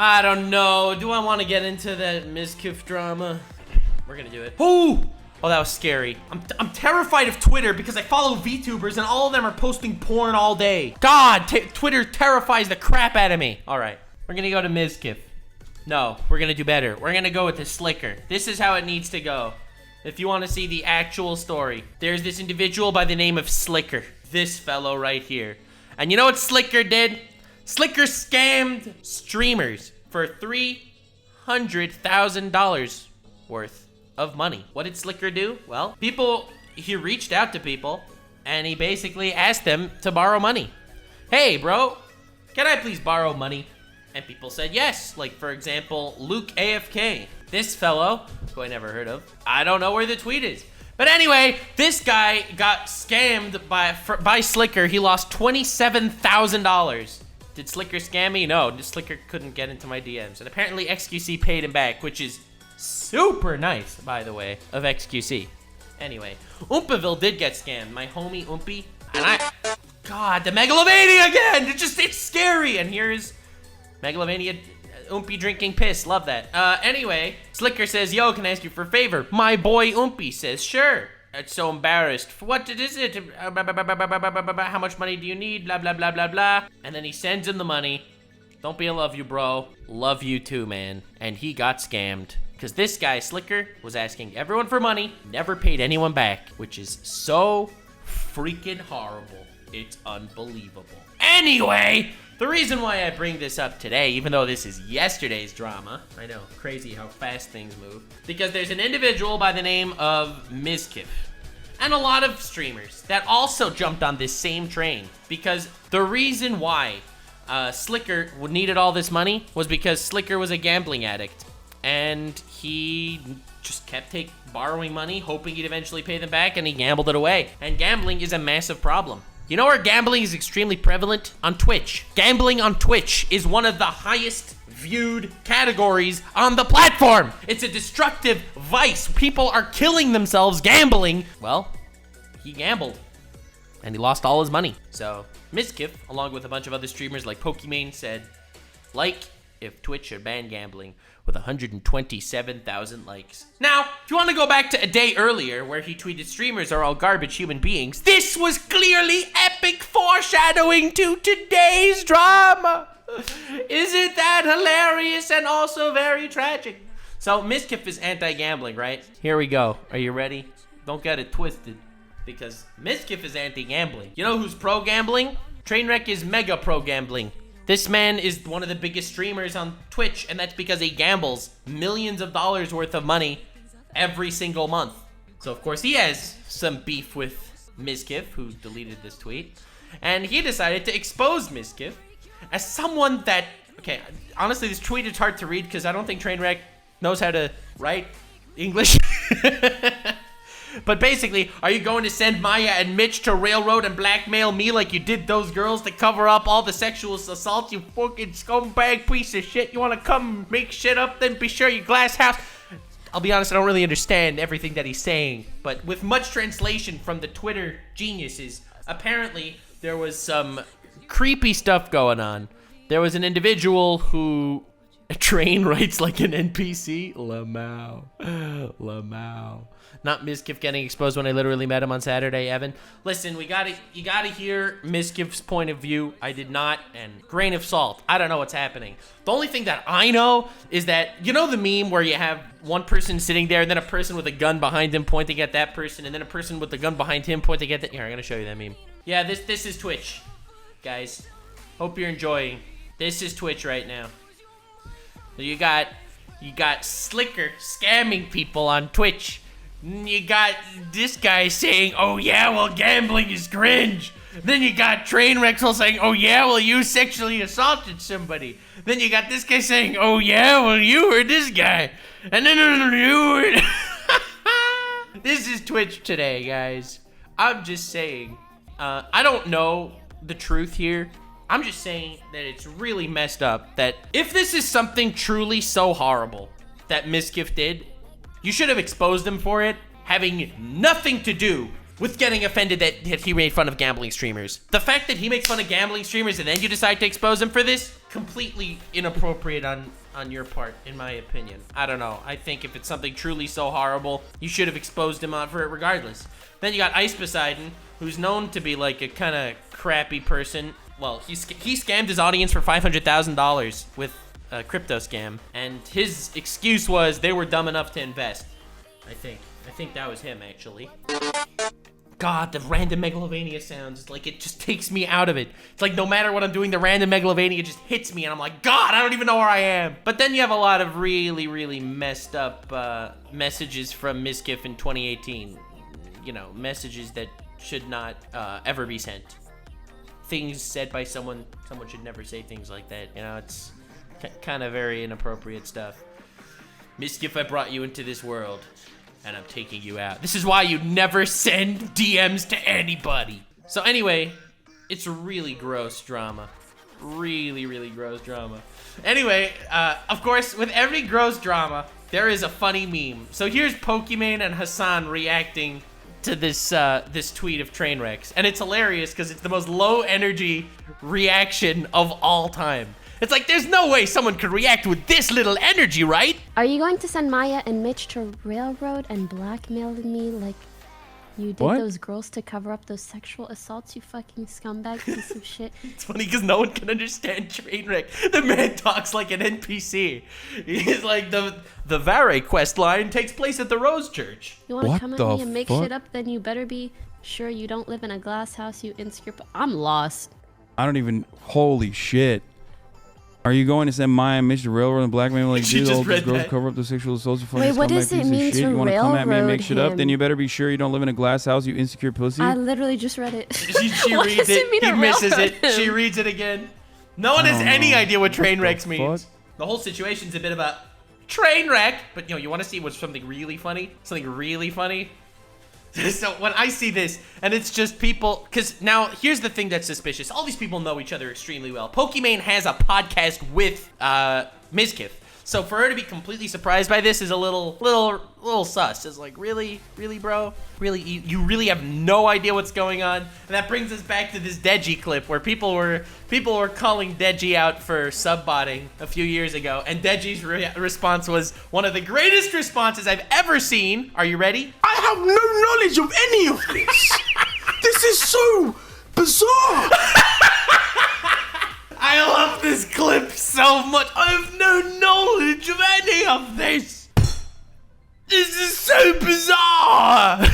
I don't know. Do I want to get into that Mizkif drama? We're gonna do it. Oh, that was scary. I'm terrified of Twitter because I follow VTubers and all of them are posting porn all day. God, Twitter terrifies the crap out of me. All right, we're gonna go to Mizkif. No, we're gonna do better. We're gonna go with the Slicker. This is how it needs to go. If you want to see the actual story, there's this individual by the name of Slicker. This fellow right here. And you know what Slicker did? Slicker scammed streamers for $300,000 worth of money. What did Slicker do? Well, he reached out to people and he basically asked them to borrow money. Hey, bro, can I please borrow money? And people said yes. Like, for example, Luke AFK. This fellow, who I never heard of, I don't know where the tweet is. But anyway, this guy got scammed by Slicker. He lost $27,000. Did Slicker scam me? No, Slicker couldn't get into my DMs. And apparently XQC paid him back, which is super nice, by the way, of XQC. Anyway, Oompaville did get scammed. My homie Oompy. And God, the Megalovania again! It's scary! And here's Megalovania Oompy drinking piss. Love that. Anyway, Slicker says, yo, can I ask you for a favor? My boy Oompy says, sure. It's so embarrassed. What is it? How much money do you need? Blah, blah, blah, blah, blah. And then he sends him the money. Don't be a love you, bro. Love you too, man. And he got scammed. Because this guy, Slicker, was asking everyone for money, never paid anyone back, which is so freaking horrible. It's unbelievable. Anyway, the reason why I bring this up today, even though this is yesterday's drama, I know, crazy how fast things move, because there's an individual by the name of Mizkif, and a lot of streamers that also jumped on this same train, because the reason why Slicker needed all this money was because Slicker was a gambling addict, and he just kept borrowing money, hoping he'd eventually pay them back, and he gambled it away. And gambling is a massive problem. You know where gambling is extremely prevalent? On Twitch. Gambling on Twitch is one of the highest viewed categories on the platform. It's a destructive vice. People are killing themselves gambling. Well, he gambled and he lost all his money. So Mizkif, along with a bunch of other streamers like Pokimane, said, like if Twitch should ban gambling, with 127,000 likes. Now, if you want to go back to a day earlier where he tweeted streamers are all garbage human beings, this was clearly epic foreshadowing to today's drama. Isn't that hilarious and also very tragic? So Mizkif is anti-gambling, right? Here we go. Are you ready? Don't get it twisted, because Mizkif is anti-gambling. You know who's pro-gambling? Trainwreck is mega pro-gambling. This man is one of the biggest streamers on Twitch, and that's because he gambles millions of dollars worth of money every single month. So of course he has some beef with Mizkif, who deleted this tweet, and he decided to expose Mizkif as someone that, okay, honestly this tweet is hard to read because I don't think Trainwreck knows how to write English. But basically, are you going to send Maya and Mitch to railroad and blackmail me like you did those girls to cover up all the sexual assaults, you fucking scumbag piece of shit? You want to come make shit up, then be sure you glass house? I'll be honest, I don't really understand everything that he's saying, but with much translation from the Twitter geniuses, apparently there was some creepy stuff going on. There was an individual who Train writes like an NPC. Lamau. Not Mizkif getting exposed when I literally met him on Saturday, Evan. Listen, you gotta hear Mizkif's point of view. I did not, and grain of salt. I don't know what's happening. The only thing that I know is that, you know the meme where you have one person sitting there and then a person with a gun behind him pointing at that person and then a person with a gun behind him pointing at that? Here, I'm gonna show you that meme. Yeah, this is Twitch, guys. Hope you're enjoying. This is Twitch right now. So you got Slicker scamming people on Twitch. You got this guy saying, oh yeah, well gambling is cringe. Then you got Trainwreck saying, oh yeah, well you sexually assaulted somebody. Then you got this guy saying, oh yeah, well you were this guy. And then you were... This is Twitch today, guys. I'm just saying, I don't know the truth here. I'm just saying that it's really messed up that if this is something truly so horrible that Mizkif did, you should have exposed him for it, having nothing to do with getting offended that he made fun of gambling streamers. The fact that he makes fun of gambling streamers and then you decide to expose him for this, completely inappropriate on your part, in my opinion. I don't know. I think if it's something truly so horrible, you should have exposed him for it regardless. Then you got Ice Poseidon, who's known to be like a kind of crappy person. Well, he scammed his audience for $500,000 with a crypto scam, and his excuse was they were dumb enough to invest. I think that was him, actually. God, the random Megalovania sounds, like, it just takes me out of it. It's like no matter what I'm doing, the random Megalovania just hits me, and I'm like, God, I don't even know where I am. But then you have a lot of really, really messed up messages from Mizkif in 2018. You know, messages that should not ever be sent. Things said by someone should never say things like that. You know, it's kind of very inappropriate stuff. Mizkif, I brought you into this world, and I'm taking you out. This is why you never send DMs to anybody. So anyway, it's really gross drama. Really, really gross drama. Anyway, of course, with every gross drama, there is a funny meme. So here's Pokimane and Hassan reacting to this tweet of Trainwrecks. And it's hilarious because it's the most low energy reaction of all time. It's like, there's no way someone could react with this little energy, right? Are you going to send Maya and Mitch to railroad and blackmail me like you did those girls to cover up those sexual assaults, you fucking scumbag piece of shit? It's funny because no one can understand Trainwreck. The man talks like an NPC. He's like, the Vare quest line takes place at the Rose Church. You want to come at me and make shit up, then you better be sure you don't live in a glass house, you insecure... I'm lost. I don't even... Holy shit. Are you going to send Maya and Mitch to railroad and blackmail like She dude? just All these read girls that. cover up the sexual assaults. You fucking Wait, what scumbag does it piece of mean shit. to You want to come at me and make railroad shit up? Then him? you better be sure you don't live in a glass house, you insecure pussy. I literally just read it. She What reads does it mean it, he to misses railroad it, she him? reads it again. No one has don't any know. idea what Trainwrecks the means. fuck? The whole situation's a bit of a train wreck, but you know, you want to see what's something really funny? Something really funny? So when I see this, and it's just people, because now here's the thing that's suspicious. All these people know each other extremely well. Pokimane has a podcast with Mizkif. So for her to be completely surprised by this is a little sus. It's like, really, bro? Really, you really have no idea what's going on? And that brings us back to this Deji clip where people were calling Deji out for subbotting a few years ago, and Deji's response was one of the greatest responses I've ever seen. Are you ready? I have no knowledge of any of this. This is so bizarre. I love this clip so much. I have no knowledge of any of this. This is so bizarre.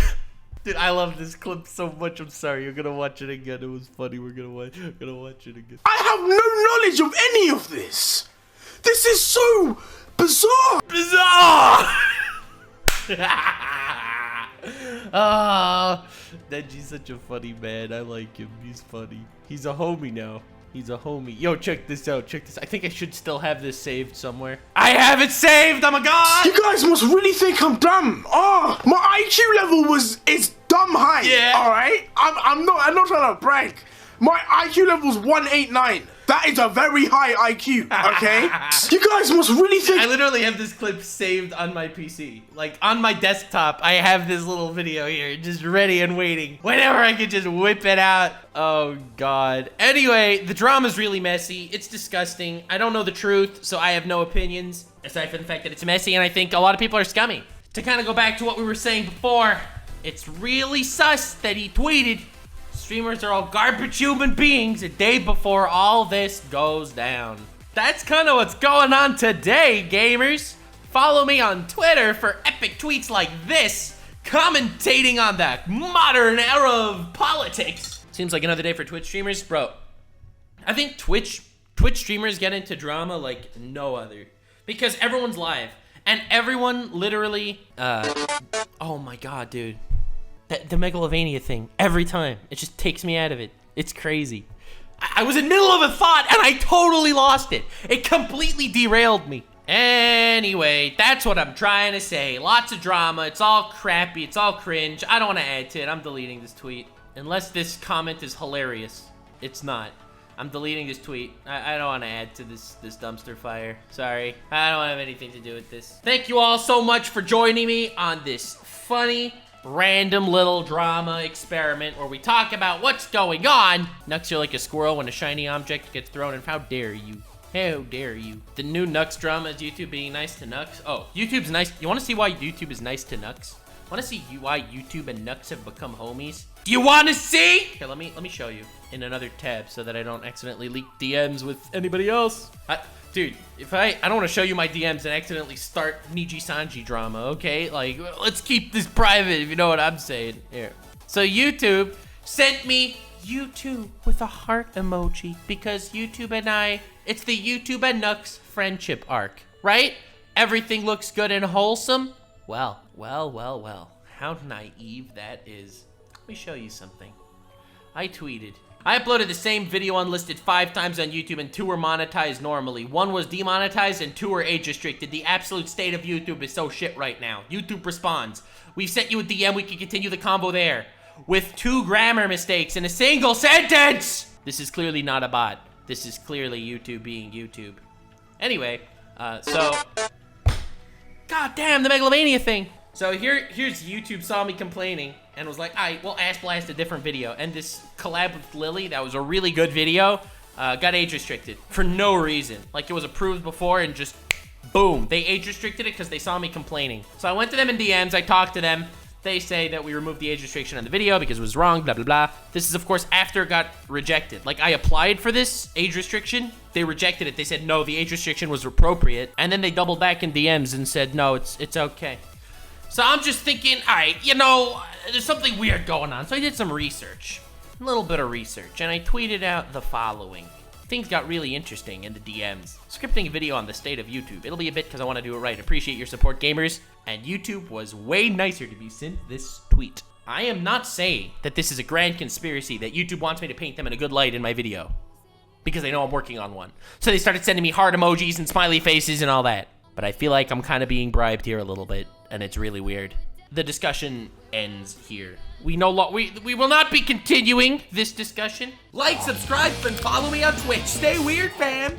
Dude, I love this clip so much. I'm sorry. You're gonna watch it again. It was funny. We're gonna watch it again. I have no knowledge of any of this. This is so bizarre. Bizarre. Oh, Deji's such a funny man. I like him. He's funny. He's a homie now. He's a homie. Yo, check this out. Check this. I think I should still have this saved somewhere. I have it saved. Oh my god. You guys must really think I'm dumb. Oh, my IQ level is dumb high. Yeah. All right. I'm not trying to brag. My IQ level's 189. That is a very high IQ. Okay. You guys must really think. I literally have this clip saved on my PC. Like, on my desktop, I have this little video here, just ready and waiting. Whenever I can just whip it out. Oh, God. Anyway, the drama's really messy. It's disgusting. I don't know the truth, so I have no opinions, aside from the fact that it's messy, and I think a lot of people are scummy. To kind of go back to what we were saying before, it's really sus that he tweeted, streamers are all garbage human beings a day before all this goes down. That's kind of what's going on today, gamers. Follow me on Twitter for epic tweets like this, commentating on the modern era of politics. Seems like another day for Twitch streamers. Bro, I think Twitch streamers get into drama like no other. Because everyone's live. And everyone literally, oh my god, dude. The Megalovania thing, every time, it just takes me out of it. It's crazy. I was in the middle of a thought and I totally lost it. It completely derailed me. Anyway, that's what I'm trying to say. Lots of drama, it's all crappy, it's all cringe. I don't want to add to it, I'm deleting this tweet. Unless this comment is hilarious. It's not. I'm deleting this tweet. I don't want to add to this dumpster fire. Sorry, I don't have anything to do with this. Thank you all so much for joining me on this funny, random little drama experiment where we talk about what's going on. Nux, you're like a squirrel when a shiny object gets thrown in. How dare you? How dare you? The new Nux drama is YouTube being nice to Nux. Oh, YouTube's nice. You want to see why YouTube is nice to Nux? Want to see why YouTube and Nux have become homies? Do you want to see? Here, let me show you in another tab so that I don't accidentally leak DMs with anybody else. Dude, if I don't want to show you my DMs and accidentally start Niji Sanji drama, okay? Like, let's keep this private, if you know what I'm saying. Here. So YouTube sent me YouTube with a heart emoji because YouTube and I, it's the YouTube and Nux friendship arc, right? Everything looks good and wholesome. Well, how naive that is. Let me show you something. I tweeted. I uploaded the same video unlisted 5 times on YouTube and 2 were monetized normally. 1 was demonetized and 2 were age restricted. The absolute state of YouTube is so shit right now. YouTube responds. We've sent you a DM, we can continue the combo there. With 2 grammar mistakes in a single sentence! This is clearly not a bot. This is clearly YouTube being YouTube. Anyway, God damn, the Megalomania thing. So here's YouTube saw me complaining and was like, alright, we'll ass blast a different video. And this collab with Lily, that was a really good video, got age restricted for no reason. Like it was approved before and just boom, they age restricted it because they saw me complaining. So I went to them in DMs, I talked to them. They say that we removed the age restriction on the video because it was wrong, blah, blah, blah. This is, of course, after it got rejected. Like, I applied for this age restriction. They rejected it. They said, no, the age restriction was appropriate. And then they doubled back in DMs and said, no, it's okay. So I'm just thinking, all right, you know, there's something weird going on. So I did some research, a little bit of research, and I tweeted out the following. Things got really interesting in the DMs. Scripting a video on the state of YouTube. It'll be a bit because I want to do it right. Appreciate your support, gamers. And YouTube was way nicer to be sent this tweet. I am not saying that this is a grand conspiracy that YouTube wants me to paint them in a good light in my video. Because they know I'm working on one. So they started sending me heart emojis and smiley faces and all that. But I feel like I'm kind of being bribed here a little bit. And it's really weird. The discussion ends here. We will not be continuing this discussion. Like, subscribe, and follow me on Twitch. Stay weird, fam.